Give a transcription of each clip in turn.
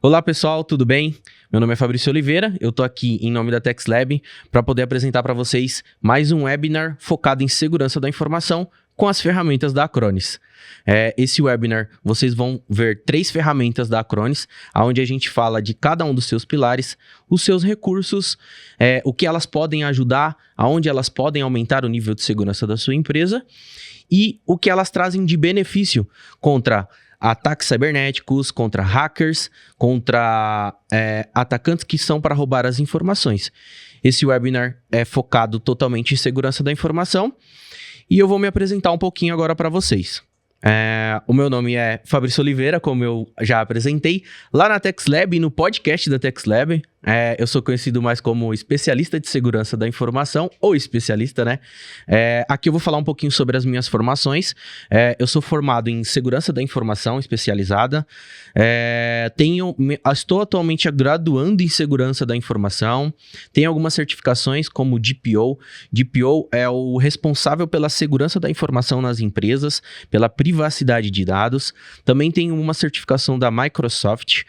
Olá pessoal, tudo bem? Meu nome é Fabrício Oliveira, eu tô aqui em nome da TexLab para poder apresentar para vocês mais um webinar focado em segurança da informação com as ferramentas da Acronis. Esse webinar vocês vão ver 3 ferramentas da Acronis, onde a gente fala de cada um dos seus pilares, os seus recursos, o que elas podem ajudar, aonde elas podem aumentar o nível de segurança da sua empresa e o que elas trazem de benefício contra ataques cibernéticos, contra hackers, contra atacantes que são para roubar as informações. Esse webinar é focado totalmente em segurança da informação e eu vou me apresentar um pouquinho agora para vocês. O meu nome é Fabrício Oliveira, como eu já apresentei, lá na TexLab e no podcast da TexLab. Eu sou conhecido mais como especialista de segurança da informação, ou especialista, né? Aqui eu vou falar um pouquinho sobre as minhas formações. Eu sou formado em segurança da informação especializada. Estou atualmente graduando em segurança da informação. Tenho algumas certificações como DPO. DPO é o responsável pela segurança da informação nas empresas, pela privacidade de dados. Também tenho uma certificação da Microsoft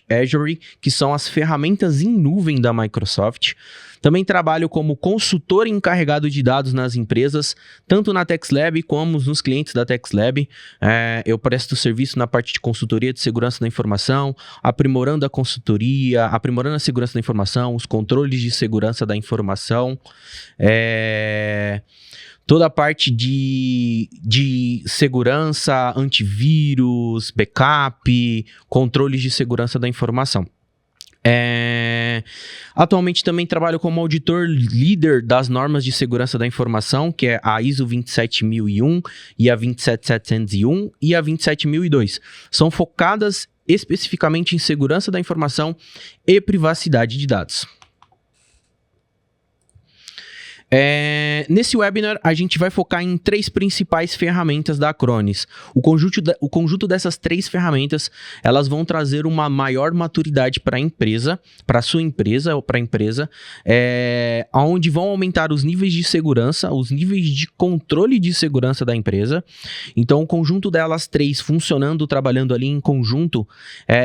Azure, que são as ferramentas em nuvem da Microsoft. Também trabalho como consultor encarregado de dados nas empresas, tanto na TexLab como nos clientes da TexLab. Eu presto serviço na parte de consultoria de segurança da informação, aprimorando a consultoria, aprimorando a segurança da informação, os controles de segurança da informação, toda a parte de segurança, antivírus, backup, controles de segurança da informação. Atualmente também trabalho como auditor líder das normas de segurança da informação, que é a ISO 27001 e a 27701 e a 27002. São focadas especificamente em segurança da informação e privacidade de dados. Nesse webinar, a gente vai focar em 3 principais ferramentas da Acronis. O conjunto dessas 3 ferramentas, elas vão trazer uma maior maturidade para a empresa, para a sua empresa ou para a empresa, onde vão aumentar os níveis de segurança, os níveis de controle de segurança da empresa. Então, o conjunto delas 3 funcionando, trabalhando ali em conjunto,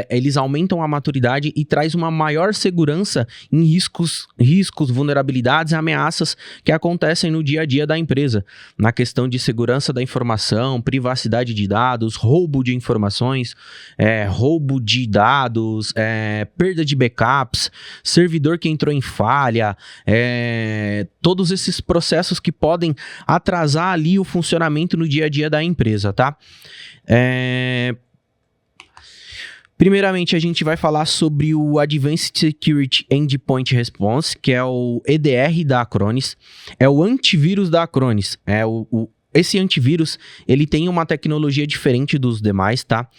eles aumentam a maturidade e traz uma maior segurança em riscos, vulnerabilidades e ameaças que acontecem no dia a dia da empresa, na questão de segurança da informação, privacidade de dados, roubo de informações, roubo de dados, perda de backups, servidor que entrou em falha, todos esses processos que podem atrasar ali o funcionamento no dia a dia da empresa, tá? Primeiramente, a gente vai falar sobre o Advanced Security Endpoint Response, que é o EDR da Acronis. É o antivírus da Acronis. Esse antivírus, ele tem uma tecnologia diferente dos demais, tá?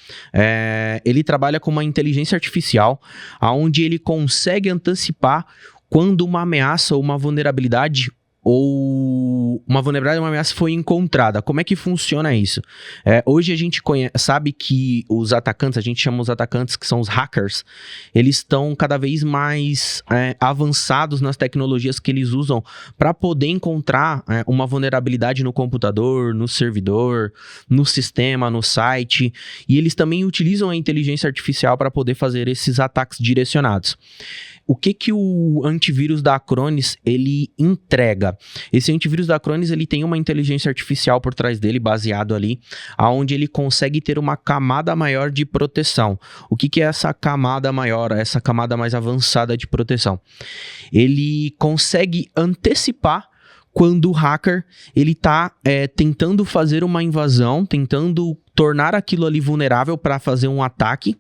Ele trabalha com uma inteligência artificial, onde ele consegue antecipar quando uma ameaça ou uma vulnerabilidade uma ameaça foi encontrada. Como é que funciona isso? Hoje a gente sabe que os atacantes, a gente chama os atacantes que são os hackers, eles estão cada vez mais avançados nas tecnologias que eles usam para poder encontrar uma vulnerabilidade no computador, no servidor, no sistema, no site, e eles também utilizam a inteligência artificial para poder fazer esses ataques direcionados. O que o antivírus da Acronis ele entrega? Esse antivírus da Acronis ele tem uma inteligência artificial por trás dele, baseado ali, onde ele consegue ter uma camada maior de proteção. O que é essa camada maior, essa camada mais avançada de proteção? Ele consegue antecipar quando o hacker ele está tentando fazer uma invasão, tentando tornar aquilo ali vulnerável para fazer um ataque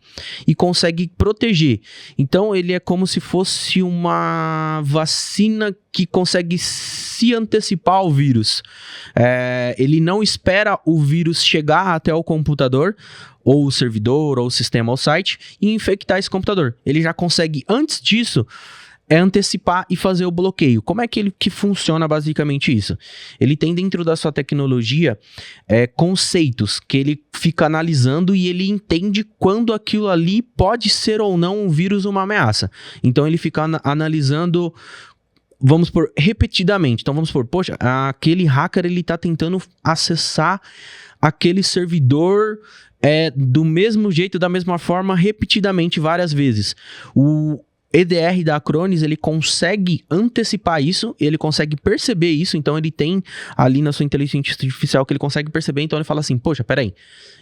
e consegue proteger. Então ele é como se fosse uma vacina que consegue se antecipar ao vírus. Ele não espera o vírus chegar até o computador, ou o servidor, ou o sistema, ou o site, e infectar esse computador. Ele já consegue, antes disso, antecipar e fazer o bloqueio. Como é que funciona basicamente isso? Ele tem dentro da sua tecnologia conceitos que ele fica analisando e ele entende quando aquilo ali pode ser ou não um vírus ou uma ameaça. Então ele fica analisando, vamos supor, repetidamente. Então vamos supor, poxa, aquele hacker ele está tentando acessar aquele servidor do mesmo jeito, da mesma forma, repetidamente, várias vezes. O EDR da Acronis, ele consegue antecipar isso, ele consegue perceber isso, então ele tem ali na sua inteligência artificial que ele consegue perceber, então ele fala assim, poxa, peraí,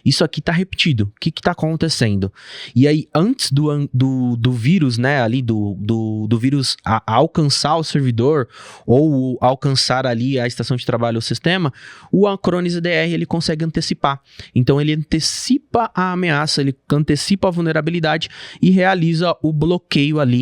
isso aqui tá repetido, o que tá acontecendo? E aí, antes do vírus, né, ali do vírus alcançar o servidor, ou alcançar ali a estação de trabalho, o sistema, o Acronis EDR, ele consegue antecipar. Então ele antecipa a ameaça, ele antecipa a vulnerabilidade e realiza o bloqueio ali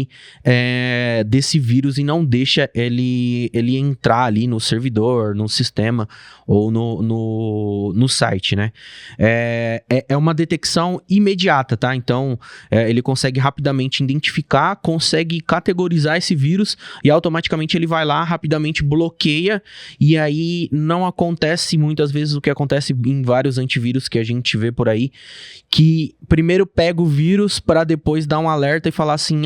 desse vírus e não deixa ele entrar ali no servidor, no sistema ou no site, né? É uma detecção imediata, tá? Então, ele consegue rapidamente identificar, consegue categorizar esse vírus e automaticamente ele vai lá, rapidamente bloqueia e aí não acontece muitas vezes o que acontece em vários antivírus que a gente vê por aí, que primeiro pega o vírus para depois dar um alerta e falar assim,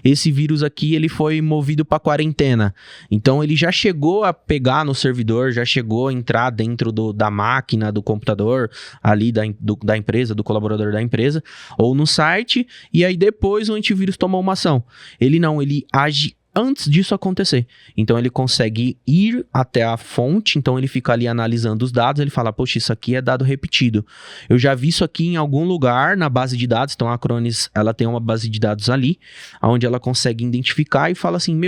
esse vírus aqui ele foi movido para quarentena. Então ele já chegou a pegar no servidor, já chegou a entrar dentro da máquina, do computador ali da empresa, do colaborador da empresa, ou no site, e aí depois o antivírus tomou uma ação. Ele age antes disso acontecer. Então ele consegue ir até a fonte, então ele fica ali analisando os dados, ele fala, poxa, isso aqui é dado repetido. Eu já vi isso aqui em algum lugar na base de dados, então a Acronis, ela tem uma base de dados ali, onde ela consegue identificar e fala assim,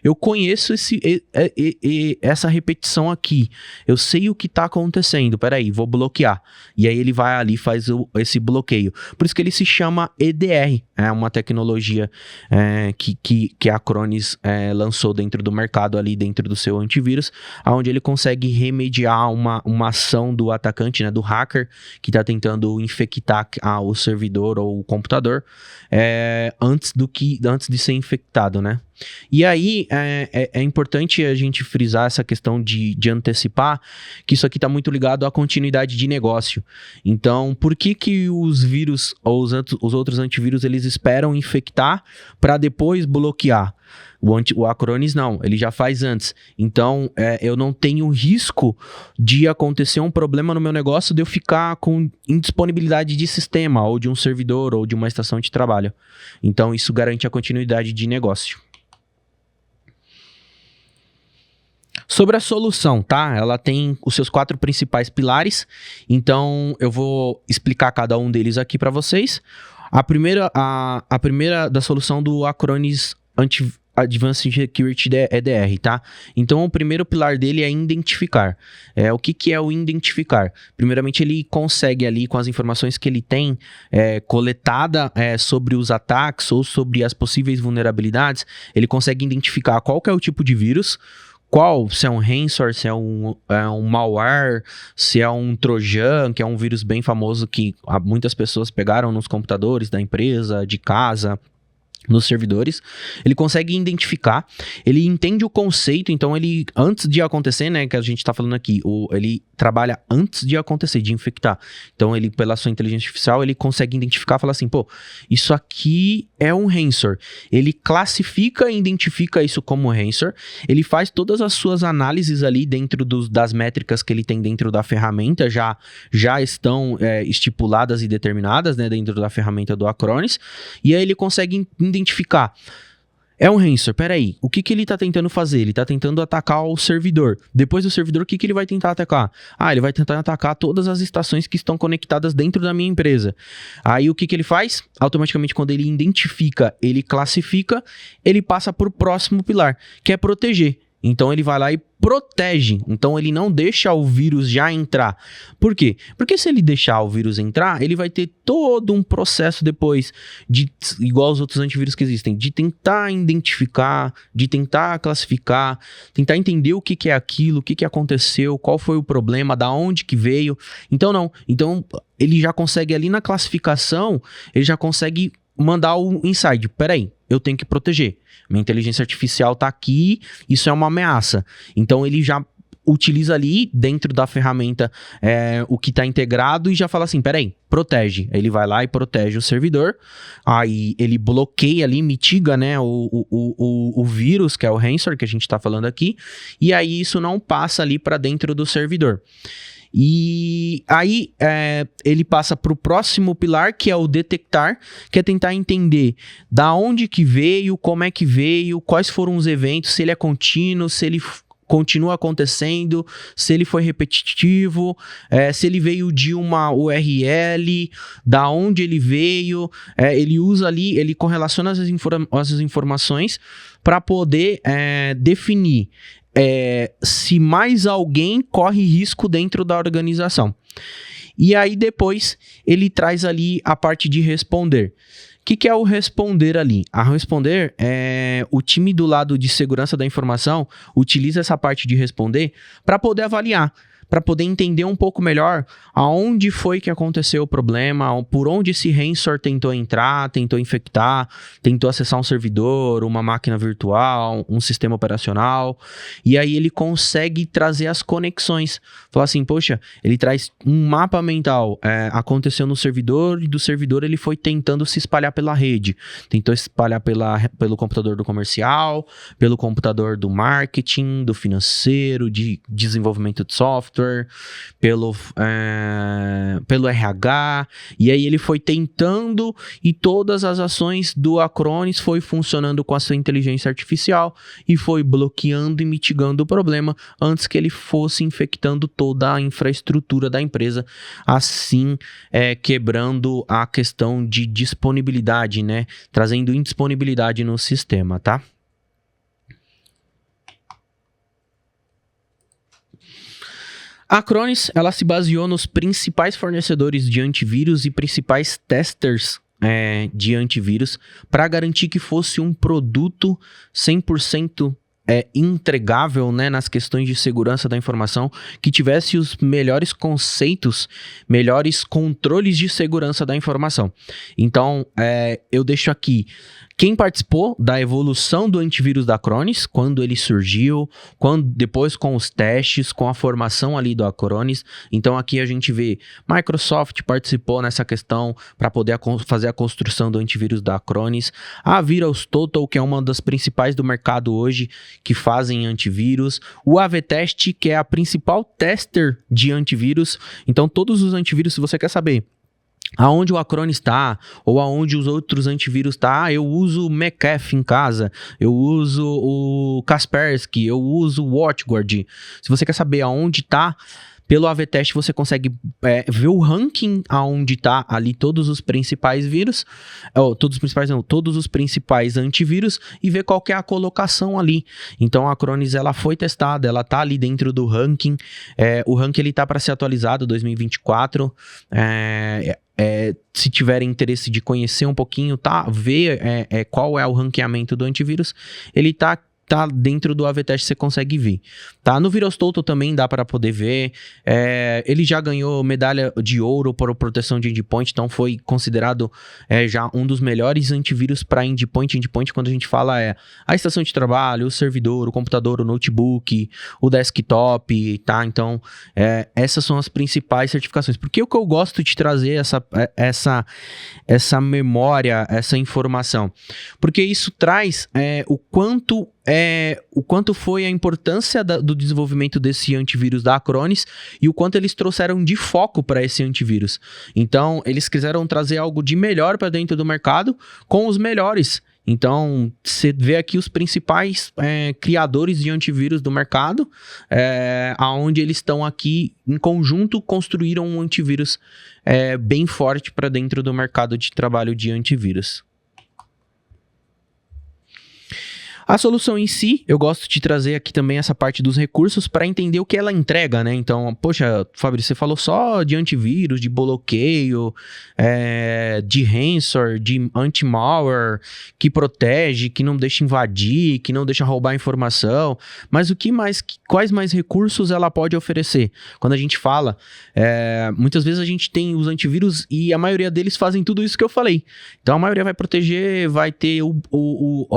eu conheço essa repetição aqui, eu sei o que está acontecendo, peraí, vou bloquear. E aí ele vai ali e faz esse bloqueio. Por isso que ele se chama EDR, é uma tecnologia que a Acronis lançou dentro do mercado ali, dentro do seu antivírus, onde ele consegue remediar uma ação do atacante, né, do hacker, que está tentando infectar o servidor ou o computador antes de ser infectado, né? E aí é importante a gente frisar essa questão de antecipar, que isso aqui está muito ligado à continuidade de negócio. Então, por que os vírus ou os outros antivírus eles esperam infectar para depois bloquear? O Acronis não, ele já faz antes. Então, eu não tenho risco de acontecer um problema no meu negócio de eu ficar com indisponibilidade de sistema, ou de um servidor, ou de uma estação de trabalho. Então, isso garante a continuidade de negócio. Sobre a solução, tá? Ela tem os seus 4 principais pilares, então eu vou explicar cada um deles aqui para vocês. A primeira da solução do Acronis Advanced Security EDR, tá? Então, o primeiro pilar dele é identificar. O que é o identificar? Primeiramente, ele consegue ali, com as informações que ele tem coletada sobre os ataques ou sobre as possíveis vulnerabilidades, ele consegue identificar qual que é o tipo de vírus, se é um ransomware, se é um malware, se é um trojan, que é um vírus bem famoso que muitas pessoas pegaram nos computadores da empresa, de casa, nos servidores. Ele consegue identificar, ele entende o conceito, então ele, antes de acontecer, né, que a gente tá falando aqui, ele trabalha antes de acontecer, de infectar. Então ele, pela sua inteligência artificial, ele consegue identificar, falar assim, isso aqui é um ransomware. Ele classifica e identifica isso como ransomware, ele faz todas as suas análises ali dentro das métricas que ele tem dentro da ferramenta, já estão estipuladas e determinadas, né, dentro da ferramenta do Acronis, e aí ele consegue identificar. É um ransomware, peraí, o que ele está tentando fazer? Ele está tentando atacar o servidor. Depois do servidor, o que ele vai tentar atacar? Ele vai tentar atacar todas as estações que estão conectadas dentro da minha empresa. Aí o que ele faz? Automaticamente, quando ele identifica, ele classifica, ele passa para o próximo pilar, que é proteger. Então ele vai lá e protege, então ele não deixa o vírus já entrar. Por quê? Porque se ele deixar o vírus entrar, ele vai ter todo um processo depois, igual os outros antivírus que existem, de tentar identificar, de tentar classificar, tentar entender o que é aquilo, o que aconteceu, qual foi o problema, da onde que veio. Então não, então ele já consegue ali na classificação, ele já consegue mandar o insight, peraí, eu tenho que proteger. Minha inteligência artificial tá aqui, isso é uma ameaça. Então ele já utiliza ali dentro da ferramenta o que está integrado e já fala assim, peraí, protege. Ele vai lá e protege o servidor, aí ele bloqueia ali, mitiga, né, o vírus, que é o ransomware que a gente está falando aqui, e aí isso não passa ali para dentro do servidor. E aí ele passa para o próximo pilar, que é o detectar, que é tentar entender da onde que veio, como é que veio, quais foram os eventos, se ele é contínuo, se ele continua acontecendo, se ele foi repetitivo, se ele veio de uma URL, da onde ele veio, ele usa ali, ele correlaciona essas informações para poder definir se mais alguém corre risco dentro da organização. E aí depois ele traz ali a parte de responder. O que é o responder ali? A responder o time do lado de segurança da informação utiliza essa parte de responder para poder avaliar, para poder entender um pouco melhor aonde foi que aconteceu o problema, por onde esse ransomware tentou entrar, tentou infectar, tentou acessar um servidor, uma máquina virtual, um sistema operacional, e aí ele consegue trazer as conexões. Falar assim, poxa, ele traz um mapa mental, aconteceu no servidor, e do servidor ele foi tentando se espalhar pela rede, tentou se espalhar pelo computador do comercial, pelo computador do marketing, do financeiro, de desenvolvimento de software, pelo RH, e aí ele foi tentando, e todas as ações do Acronis foi funcionando com a sua inteligência artificial e foi bloqueando e mitigando o problema antes que ele fosse infectando toda a infraestrutura da empresa, assim quebrando a questão de disponibilidade, né? Trazendo indisponibilidade no sistema, tá? A Acronis, ela se baseou nos principais fornecedores de antivírus e principais testers de antivírus para garantir que fosse um produto 100% entregável, né, nas questões de segurança da informação, que tivesse os melhores conceitos, melhores controles de segurança da informação. Então, eu deixo aqui quem participou da evolução do antivírus da Acronis, quando ele surgiu, depois com os testes, com a formação ali do Acronis. Então aqui a gente vê Microsoft participou nessa questão para poder fazer a construção do antivírus da Acronis. A VirusTotal, que é uma das principais do mercado hoje, que fazem antivírus. O AV-Test, que é a principal tester de antivírus. Então todos os antivírus, se você quer saber aonde o Acronis está, ou aonde os outros antivírus tá, eu uso o McAfee em casa, eu uso o Kaspersky, eu uso o WatchGuard. Se você quer saber aonde tá, pelo AV-Test você consegue ver o ranking aonde tá ali todos os principais vírus, todos os principais antivírus, e ver qual que é a colocação ali. Então a Acronis, ela foi testada, ela tá ali dentro do ranking, o ranking ele tá para ser atualizado 2024, se tiverem interesse de conhecer um pouquinho, tá? Ver qual é o ranqueamento do antivírus, ele tá dentro do AV-Test, você consegue ver, tá? No VirusTotal também dá para poder ver, ele já ganhou medalha de ouro por proteção de endpoint, então foi considerado já um dos melhores antivírus para endpoint. Endpoint, quando a gente fala, a estação de trabalho, o servidor, o computador, o notebook, o desktop, tá? Então, essas são as principais certificações. Por que o que eu gosto de trazer essa memória, essa informação? Porque isso traz o quanto foi a importância do desenvolvimento desse antivírus da Acronis e o quanto eles trouxeram de foco para esse antivírus. Então, eles quiseram trazer algo de melhor para dentro do mercado com os melhores. Então, você vê aqui os principais criadores de antivírus do mercado, aonde eles estão aqui em conjunto, construíram um antivírus bem forte para dentro do mercado de trabalho de antivírus. A solução em si, eu gosto de trazer aqui também essa parte dos recursos para entender o que ela entrega, né? Então, poxa, Fabrício, você falou só de antivírus, de bloqueio, de ransomware, de anti-malware, que protege, que não deixa invadir, que não deixa roubar informação, mas quais mais recursos ela pode oferecer? Quando a gente fala, muitas vezes a gente tem os antivírus e a maioria deles fazem tudo isso que eu falei. Então, a maioria vai proteger, vai ter o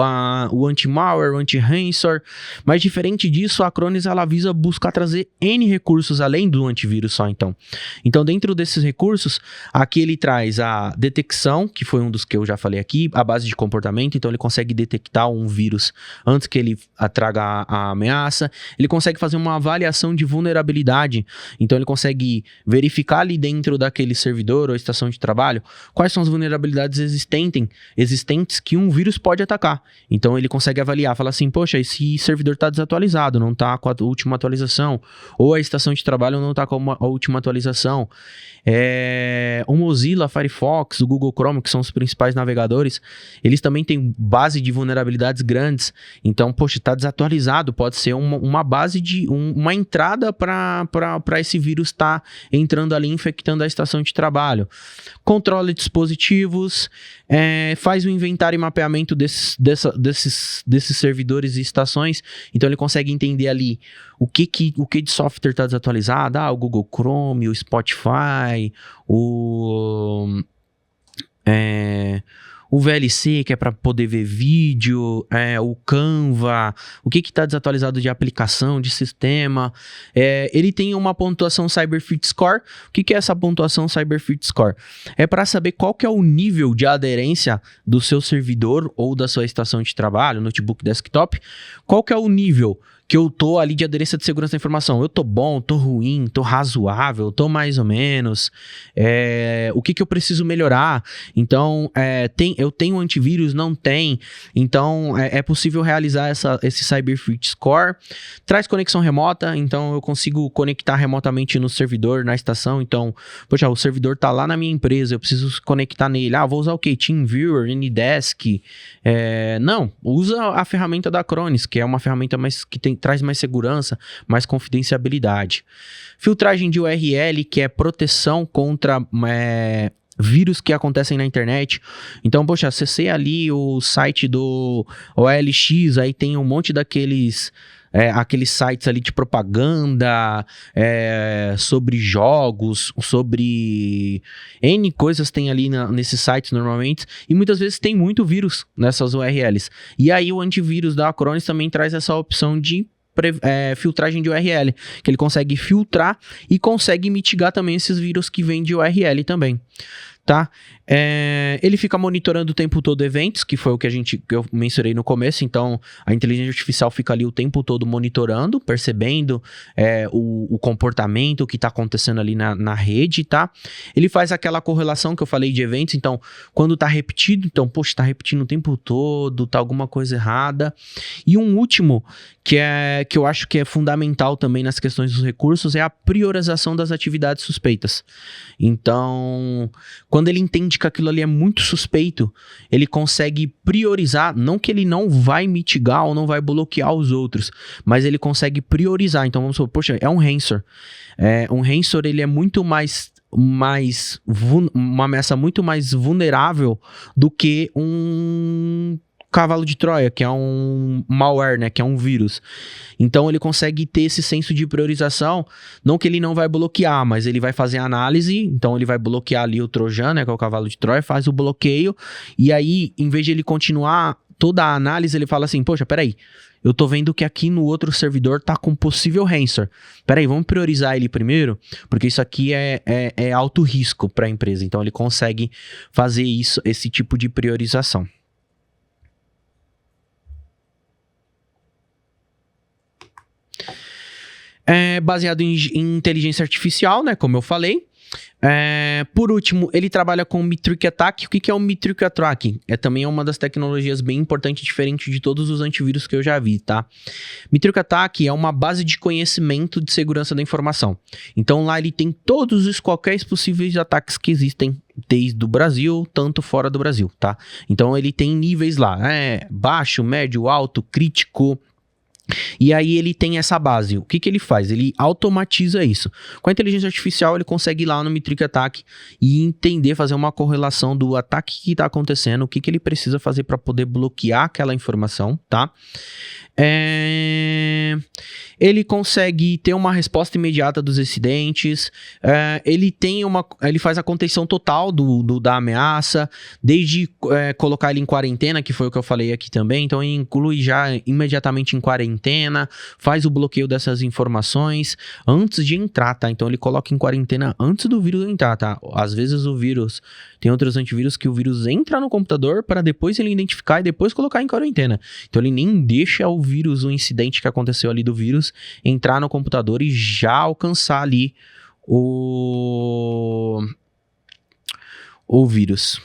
anti-malware, anti-malware, anti-ransomware, mas diferente disso, a Acronis ela visa buscar trazer N recursos além do antivírus só, então. Então, dentro desses recursos, aqui ele traz a detecção, que foi um dos que eu já falei aqui, a base de comportamento, então ele consegue detectar um vírus antes que ele traga a ameaça, ele consegue fazer uma avaliação de vulnerabilidade, então ele consegue verificar ali dentro daquele servidor ou estação de trabalho quais são as vulnerabilidades existentes que um vírus pode atacar. Então ele consegue avaliar, falar assim, poxa, esse servidor está desatualizado, não está com a última atualização, ou a estação de trabalho não está com a última atualização. O Mozilla, Firefox, o Google Chrome, que são os principais navegadores, eles também têm base de vulnerabilidades grandes. Então, poxa, está desatualizado, pode ser uma base de uma entrada para esse vírus estar entrando ali, infectando a estação de trabalho. Controla dispositivos, faz o inventário e mapeamento desses servidores e estações. Então ele consegue entender ali o que de software está desatualizado. O Google Chrome, o Spotify, o VLC, que é para poder ver vídeo, o Canva, o que está desatualizado de aplicação, de sistema. Ele tem uma pontuação CyberFit Score. O que é essa pontuação CyberFit Score? É para saber qual que é o nível de aderência do seu servidor ou da sua estação de trabalho, notebook, desktop. Qual que é o nível que eu tô ali de aderência de segurança da informação? Eu tô bom, tô ruim, tô razoável, tô mais ou menos, o que eu preciso melhorar? Então, eu tenho antivírus? Não tem? Então, é possível realizar esse CyberFit Score. Traz conexão remota, então eu consigo conectar remotamente no servidor, na estação. Então, poxa, o servidor tá lá na minha empresa, eu preciso conectar nele. Vou usar o quê? TeamViewer, Anydesk? Não, usa a ferramenta da Acronis, que é uma ferramenta que traz mais segurança, mais confidencialidade. Filtragem de URL, que é proteção contra vírus que acontecem na internet. Então, poxa, acessei ali o site do OLX, aí tem um monte daqueles aqueles sites ali de propaganda, sobre jogos, sobre N coisas tem ali nesses sites normalmente, e muitas vezes tem muito vírus nessas URLs. E aí o antivírus da Acronis também traz essa opção de filtragem de URL, que ele consegue filtrar e consegue mitigar também esses vírus que vêm de URL também, tá? Ele fica monitorando o tempo todo eventos, que foi o que eu mencionei no começo. Então a inteligência artificial fica ali o tempo todo monitorando, percebendo o comportamento, o que está acontecendo ali na rede, tá? Ele faz aquela correlação que eu falei de eventos. Então quando está repetido, então poxa, está repetindo o tempo todo, tá alguma coisa errada. E um último que eu acho que é fundamental também nas questões dos recursos é a priorização das atividades suspeitas. Então, quando ele entende que aquilo ali é muito suspeito, ele consegue priorizar, não que ele não vai mitigar ou não vai bloquear os outros, mas ele consegue priorizar. Então vamos supor, poxa, é um ransomware. Um ransomware, ele é muito uma ameaça muito mais vulnerável do que um cavalo de Troia, que é um malware, né, que é um vírus. Então ele consegue ter esse senso de priorização, não que ele não vai bloquear, mas ele vai fazer análise, então ele vai bloquear ali o Trojan, né, que é o cavalo de Troia, faz o bloqueio, e aí, em vez de ele continuar toda a análise, ele fala assim, poxa, peraí, eu tô vendo que aqui no outro servidor tá com possível ransomware. Peraí, vamos priorizar ele primeiro, porque isso aqui é alto risco para a empresa. Então ele consegue fazer esse tipo de priorização. Baseado em inteligência artificial, né, como eu falei. Por último, ele trabalha com Metric Attack. O que é o Metric Attack? Também uma das tecnologias bem importantes, diferente de todos os antivírus que eu já vi, tá? Metric Attack é uma base de conhecimento de segurança da informação. Então lá ele tem qualquer possíveis ataques que existem desde o Brasil, tanto fora do Brasil, tá? Então ele tem níveis lá, baixo, médio, alto, crítico. E aí ele tem essa base. O que ele faz? Ele automatiza isso. Com a inteligência artificial, ele consegue ir lá no Metric Attack e entender, fazer uma correlação do ataque que está acontecendo, o que ele precisa fazer para poder bloquear aquela informação, tá? Ele consegue ter uma resposta imediata dos incidentes, ele faz a contenção total da ameaça, desde colocar ele em quarentena, que foi o que eu falei aqui também, então ele inclui já imediatamente em quarentena, faz o bloqueio dessas informações antes de entrar, tá? Então ele coloca em quarentena antes do vírus entrar, tá? Às vezes o vírus, tem outros antivírus que o vírus entra no computador para depois ele identificar e depois colocar em quarentena. Então ele nem deixa o vírus, o incidente que aconteceu ali do vírus, entrar no computador e já alcançar ali o vírus.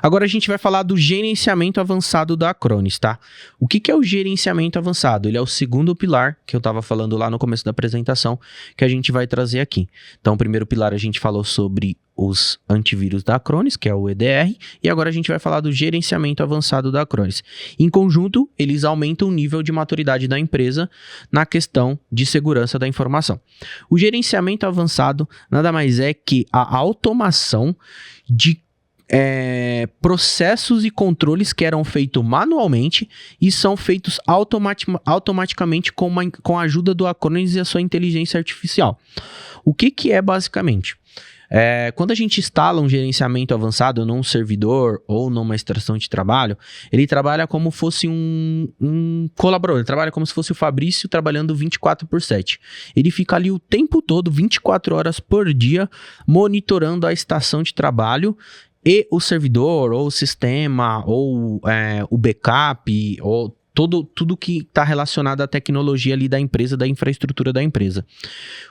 Agora a gente vai falar do gerenciamento avançado da Acronis, tá? O que é o gerenciamento avançado? Ele é o segundo pilar que eu estava falando lá no começo da apresentação, que a gente vai trazer aqui. Então, o primeiro pilar a gente falou sobre os antivírus da Acronis, que é o EDR, e agora a gente vai falar do gerenciamento avançado da Acronis. Em conjunto, eles aumentam o nível de maturidade da empresa na questão de segurança da informação. O gerenciamento avançado nada mais é que a automação de processos e controles que eram feitos manualmente e são feitos automaticamente com a ajuda do Acronis e a sua inteligência artificial. O que é basicamente? Quando a gente instala um gerenciamento avançado num servidor ou numa estação de trabalho, ele trabalha como fosse um colaborador, ele trabalha como se fosse o Fabrício trabalhando 24/7. Ele fica ali o tempo todo, 24 horas por dia, monitorando a estação de trabalho e o servidor, ou o sistema, ou o backup, ou tudo que está relacionado à tecnologia ali da empresa, da infraestrutura da empresa.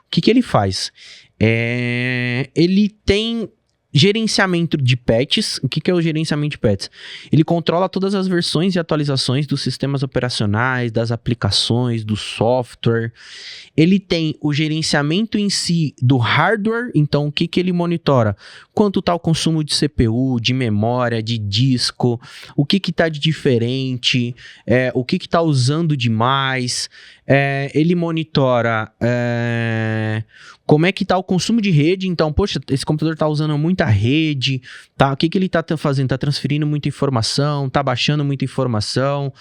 O que ele faz? Ele tem gerenciamento de patches. O que é o gerenciamento de patches? Ele controla todas as versões e atualizações dos sistemas operacionais, das aplicações, do software. Ele tem o gerenciamento em si do hardware. Então, o que ele monitora? Quanto está o consumo de CPU, de memória, de disco, o que está de diferente, o que está usando demais. Ele monitora como é que está o consumo de rede. Então, poxa, esse computador está usando muita rede, tá? O que ele está fazendo? Está transferindo muita informação, está baixando muita informação.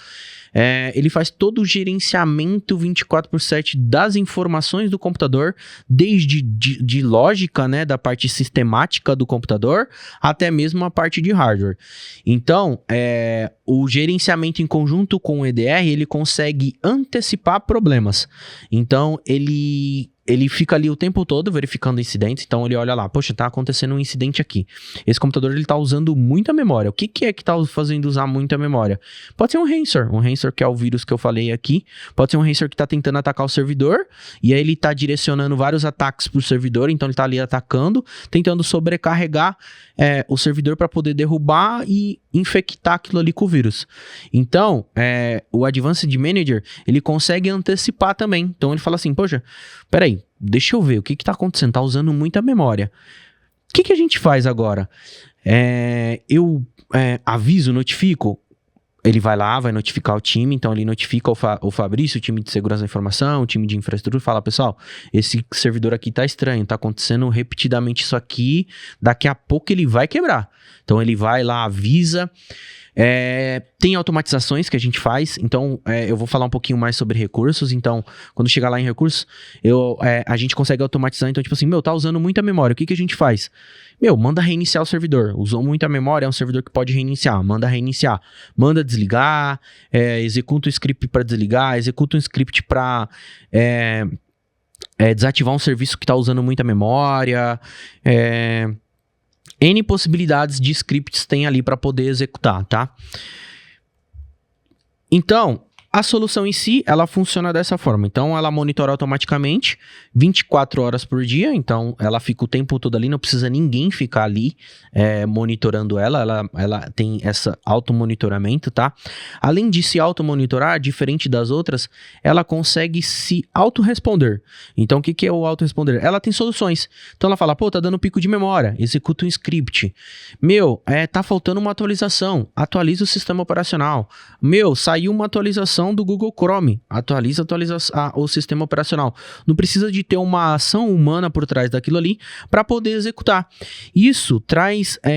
Ele faz todo o gerenciamento 24/7 das informações do computador, desde de lógica, né, da parte sistemática do computador, até mesmo a parte de hardware. Então, o gerenciamento em conjunto com o EDR, ele consegue antecipar problemas. Então, ele fica ali o tempo todo verificando incidentes. Então ele olha lá, poxa, tá acontecendo um incidente aqui. Esse computador ele tá usando muita memória. O que é que tá fazendo usar muita memória? Pode ser um ransomware que é o vírus que eu falei aqui. Pode ser um ransomware que tá tentando atacar o servidor, e aí ele tá direcionando vários ataques pro servidor. Então ele tá ali atacando, tentando sobrecarregar o servidor para poder derrubar e infectar aquilo ali com o vírus. Então, o Advanced Manager, ele consegue antecipar também. Então ele fala assim, poxa, peraí, deixa eu ver, o que tá acontecendo? Tá usando muita memória. O que a gente faz agora? Eu aviso, notifico. Ele vai lá, vai notificar o time, então ele notifica o Fabrício, o time de segurança da informação, o time de infraestrutura, fala, pessoal, esse servidor aqui tá estranho, tá acontecendo repetidamente isso aqui, daqui a pouco ele vai quebrar. Então ele vai lá, avisa. Tem automatizações que a gente faz, então eu vou falar um pouquinho mais sobre recursos. Então, quando chegar lá em recursos, a gente consegue automatizar. Então, tipo assim, tá usando muita memória, o que a gente faz? Manda reiniciar o servidor, usou muita memória, é um servidor que pode reiniciar, manda reiniciar, manda desligar, executa um script para desligar, executa um script para desativar um serviço que está usando muita memória. N possibilidades de scripts tem ali para poder executar, tá? Então, A solução em si, ela funciona dessa forma. Então, ela monitora automaticamente 24 horas por dia. Então, ela fica o tempo todo ali. Não precisa ninguém ficar ali monitorando ela. Ela tem esse automonitoramento, tá? Além de se automonitorar, diferente das outras, ela consegue se autorresponder. Então, o que é o autorresponder? Ela tem soluções. Então, ela fala, pô, tá dando pico de memória. Executa um script. Tá faltando uma atualização. Atualiza o sistema operacional. Saiu uma atualização do Google Chrome, atualiza o sistema operacional. Não precisa de ter uma ação humana por trás daquilo ali para poder executar. Isso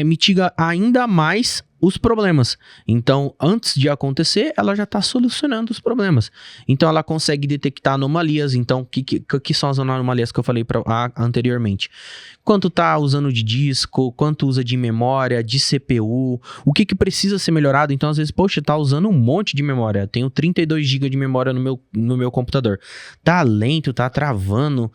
mitiga ainda mais os problemas. Então, antes de acontecer, ela já está solucionando os problemas. Então, ela consegue detectar anomalias. Então, o que são as anomalias que eu falei anteriormente? Quanto está usando de disco, quanto usa de memória, de CPU, o que precisa ser melhorado. Então, às vezes, poxa, tá usando um monte de memória. Eu tenho 32 GB de memória no meu computador. Tá lento, tá travando,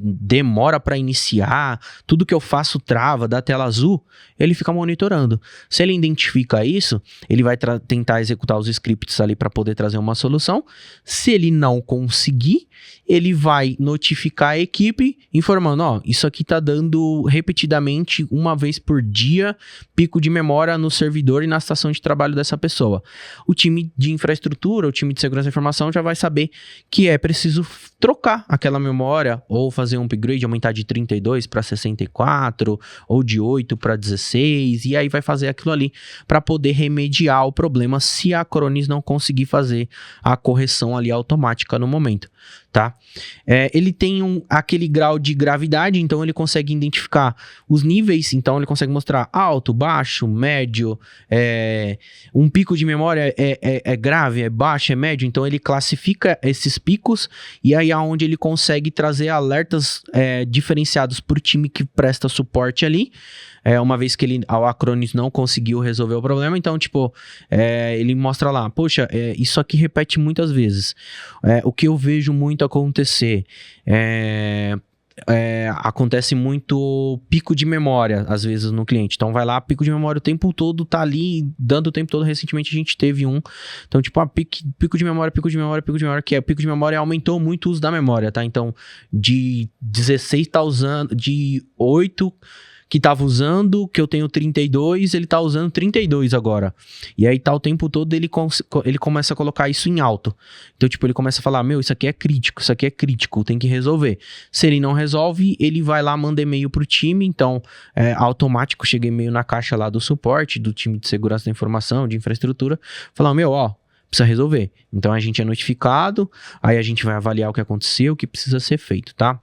demora para iniciar, tudo que eu faço trava, dá tela azul, ele fica monitorando. Se ele identifica isso, ele vai tentar executar os scripts ali para poder trazer uma solução. Se ele não conseguir, ele vai notificar a equipe informando, isso aqui tá dando repetidamente uma vez por dia pico de memória no servidor e na estação de trabalho dessa pessoa. O time de infraestrutura, o time de segurança da informação já vai saber que é preciso trocar aquela memória ou fazer um upgrade, aumentar de 32 para 64 ou de 8 para 16 e aí vai fazer aquilo ali para poder remediar o problema se a Acronis não conseguir fazer a correção ali automática no momento, tá? Ele tem aquele grau de gravidade, então ele consegue identificar os níveis, então ele consegue mostrar alto, baixo, médio, um pico de memória é grave, é baixo, é médio, então ele classifica esses picos e aí é onde ele consegue trazer alertas diferenciados por time que presta suporte ali, uma vez que a Acronis não conseguiu resolver o problema, então, ele mostra lá, poxa, isso aqui repete muitas vezes. O que eu vejo muito acontecer acontece muito pico de memória, às vezes, no cliente. Então, vai lá, pico de memória o tempo todo, tá ali, dando o tempo todo. Recentemente, a gente teve um. Então, pico de memória, pico de memória, pico de memória, que é pico de memória aumentou muito o uso da memória, tá? Então, de 16 tá usando, de 8... que tava usando, que eu tenho 32, ele tá usando 32 agora. E aí tá o tempo todo, ele começa a colocar isso em alto. Então, ele começa a falar, isso aqui é crítico, tem que resolver. Se ele não resolve, ele vai lá, manda e-mail pro time, então, automático, chega e-mail na caixa lá do suporte, do time de segurança da informação, de infraestrutura, falando, precisa resolver. Então, a gente é notificado, aí a gente vai avaliar o que aconteceu, o que precisa ser feito, tá?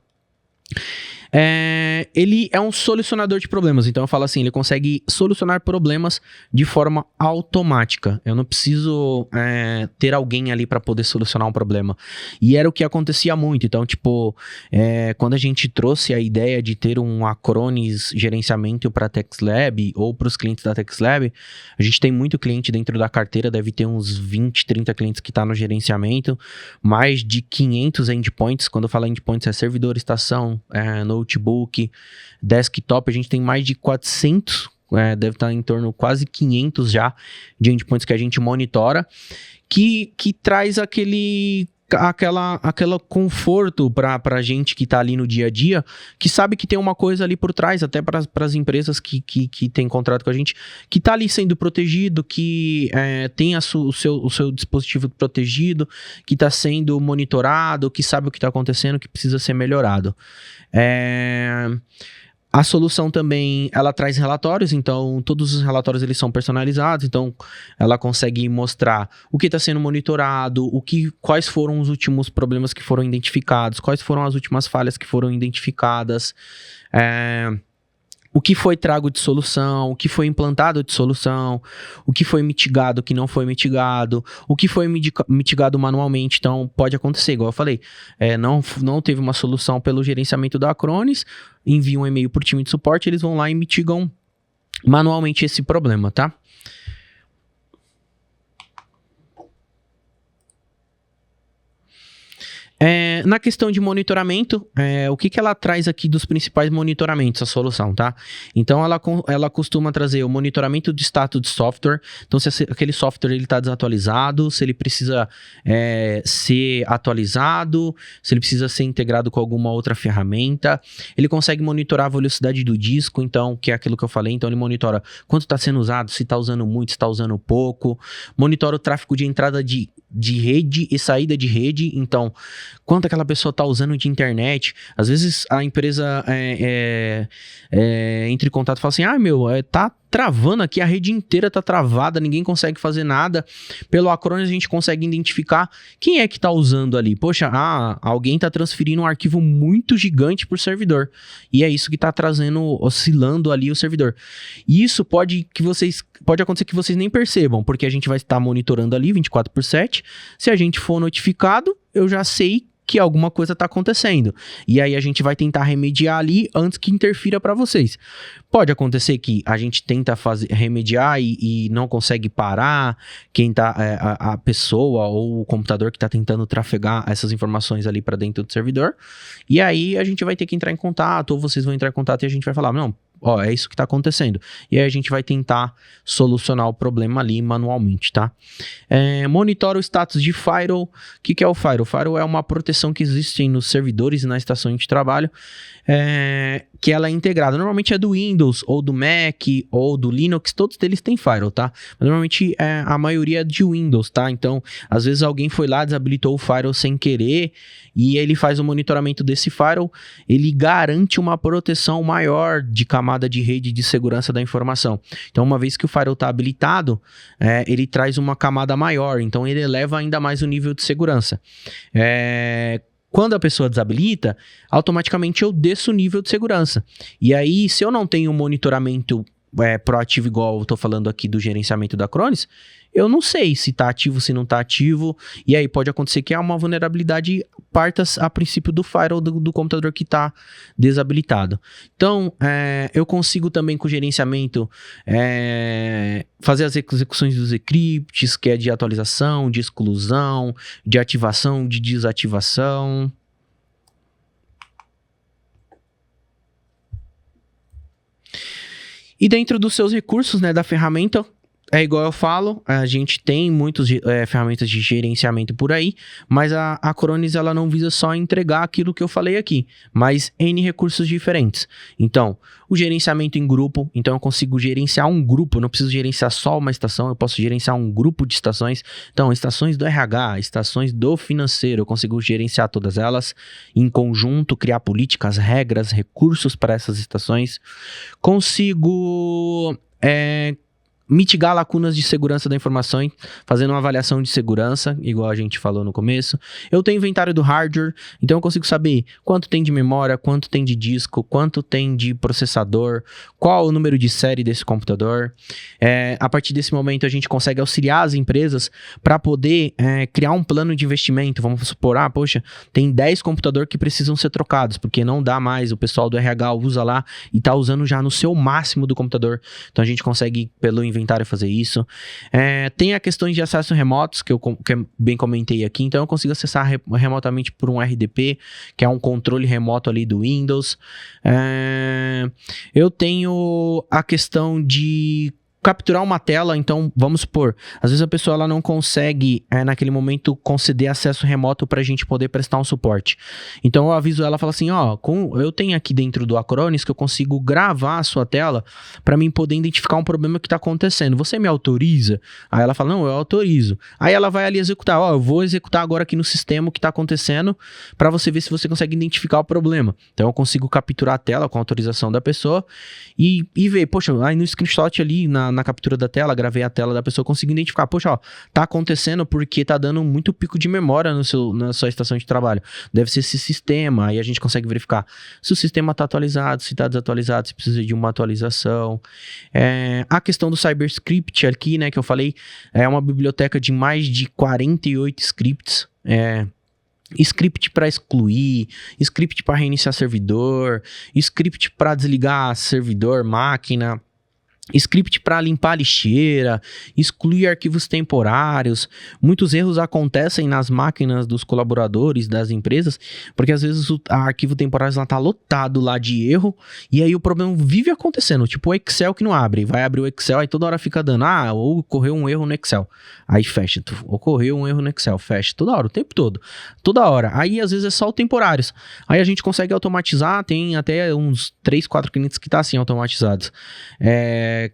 Ele é um solucionador de problemas, então eu falo assim, ele consegue solucionar problemas de forma automática. Eu não preciso ter alguém ali para poder solucionar um problema. E era o que acontecia muito. Então, quando a gente trouxe a ideia de ter um Acronis gerenciamento para a TexLab ou para os clientes da TexLab, a gente tem muito cliente dentro da carteira, deve ter uns 20, 30 clientes que tá no gerenciamento, mais de 500 endpoints. Quando eu falo endpoints, é servidor, estação, notebook, desktop, a gente tem mais de 400, deve estar em torno quase 500 já de endpoints que a gente monitora, que traz aquela conforto pra gente que tá ali no dia a dia, que sabe que tem uma coisa ali por trás, até para as empresas que tem contrato com a gente, que tá ali sendo protegido, que tem o seu dispositivo protegido, que tá sendo monitorado, que sabe o que tá acontecendo, que precisa ser melhorado. A solução também, ela traz relatórios, então todos os relatórios eles são personalizados, então ela consegue mostrar o que está sendo monitorado, quais foram os últimos problemas que foram identificados, quais foram as últimas falhas que foram identificadas, o que foi trago de solução, o que foi implantado de solução, o que foi mitigado, o que não foi mitigado, o que foi mitigado manualmente. Então, pode acontecer, igual eu falei, não teve uma solução pelo gerenciamento da Acronis, envia um e-mail para o time de suporte, eles vão lá e mitigam manualmente esse problema, tá? Na questão de monitoramento, o que ela traz aqui dos principais monitoramentos, a solução, tá? Então, ela costuma trazer o monitoramento de status de software. Então, se aquele software está desatualizado, se ele precisa ser atualizado, se ele precisa ser integrado com alguma outra ferramenta. Ele consegue monitorar a velocidade do disco, então, que é aquilo que eu falei. Então, ele monitora quanto está sendo usado, se está usando muito, se está usando pouco. Monitora o tráfego de entrada de rede e saída de rede. Então, quanto aquela pessoa está usando de internet. Às vezes a empresa entra em contato e fala assim, tá travando aqui, a rede inteira tá travada, ninguém consegue fazer nada. Pelo Acronis a gente consegue identificar quem é que tá usando ali. Poxa, alguém tá transferindo um arquivo muito gigante por servidor. E é isso que tá oscilando ali o servidor. E isso pode acontecer que vocês nem percebam, porque a gente vai estar monitorando ali 24/7. Se a gente for notificado, eu já sei que alguma coisa está acontecendo. E aí a gente vai tentar remediar ali antes que interfira para vocês. Pode acontecer que a gente tenta remediar e não consegue parar a pessoa ou o computador que está tentando trafegar essas informações ali para dentro do servidor. E aí a gente vai ter que entrar em contato, ou vocês vão entrar em contato e a gente vai falar, não, é isso que está acontecendo. E aí a gente vai tentar solucionar o problema ali manualmente, tá? Monitora o status de firewall. O que é o firewall? O firewall é uma proteção que existe nos servidores e na estação de trabalho, que ela é integrada. Normalmente é do Windows, ou do Mac, ou do Linux, todos eles têm firewall, tá? Mas normalmente a maioria é de Windows, tá? Então, às vezes alguém foi lá, desabilitou o firewall sem querer, e ele faz o monitoramento desse firewall, ele garante uma proteção maior de camada de rede de segurança da informação. Então, uma vez que o firewall está habilitado, ele traz uma camada maior, então ele eleva ainda mais o nível de segurança. Quando a pessoa desabilita, automaticamente eu desço o nível de segurança. E aí, se eu não tenho um monitoramento proativo, igual eu estou falando aqui do gerenciamento da Acronis, eu não sei se está ativo, se não está ativo. E aí pode acontecer que uma vulnerabilidade parta a princípio do firewall do computador que está desabilitado. Então, eu consigo também com o gerenciamento fazer as execuções dos scripts, que é de atualização, de exclusão, de ativação, de desativação. E dentro dos seus recursos, da ferramenta, é igual eu falo, a gente tem muitas ferramentas de gerenciamento por aí, mas a Acronis ela não visa só entregar aquilo que eu falei aqui, mas N recursos diferentes. Então, o gerenciamento em grupo, então eu consigo gerenciar um grupo, não preciso gerenciar só uma estação, eu posso gerenciar um grupo de estações. Então, estações do RH, estações do financeiro, eu consigo gerenciar todas elas em conjunto, criar políticas, regras, recursos para essas estações. Consigo mitigar lacunas de segurança da informação, fazendo uma avaliação de segurança, igual a gente falou no começo. Eu tenho inventário do hardware, então eu consigo saber quanto tem de memória, quanto tem de disco, quanto tem de processador, qual o número de série desse computador. A partir desse momento a gente consegue auxiliar as empresas para poder criar um plano de investimento. Vamos supor, poxa, tem 10 computadores que precisam ser trocados, porque não dá mais, o pessoal do RH usa lá e está usando já no seu máximo do computador. Então a gente consegue, pelo inventário, fazer isso. Tem a questão de acesso remotos, que eu bem comentei aqui, então eu consigo acessar remotamente por um RDP, que é um controle remoto ali do Windows. Eu tenho a questão de capturar uma tela, então vamos supor, às vezes a pessoa ela não consegue naquele momento conceder acesso remoto para a gente poder prestar um suporte. Então eu aviso ela, falo assim, eu tenho aqui dentro do Acronis que eu consigo gravar a sua tela para mim poder identificar um problema que está acontecendo. Você me autoriza? Aí ela fala, não, eu autorizo. Aí ela vai ali executar, eu vou executar agora aqui no sistema o que está acontecendo para você ver se você consegue identificar o problema. Então eu consigo capturar a tela com a autorização da pessoa e ver, poxa, aí no screenshot ali, na captura da tela, gravei a tela da pessoa, consigo identificar, poxa, tá acontecendo porque tá dando muito pico de memória na sua estação de trabalho. Deve ser esse sistema, aí a gente consegue verificar se o sistema tá atualizado, se tá desatualizado, se precisa de uma atualização. A questão do CyberScript aqui, que eu falei, é uma biblioteca de mais de 48 scripts, script para excluir, script para reiniciar servidor, script para desligar servidor, máquina. Script para limpar a lixeira, excluir arquivos temporários. Muitos erros acontecem nas máquinas dos colaboradores das empresas, porque às vezes o arquivo temporário está lotado lá de erro, e aí o problema vive acontecendo, tipo o Excel que não abre, vai abrir o Excel, aí toda hora fica dando, ocorreu um erro no Excel, aí fecha, ocorreu um erro no Excel, fecha, toda hora, o tempo todo, toda hora, aí às vezes é só o temporários, aí a gente consegue automatizar, tem até uns 3, 4 clientes que tá assim automatizados,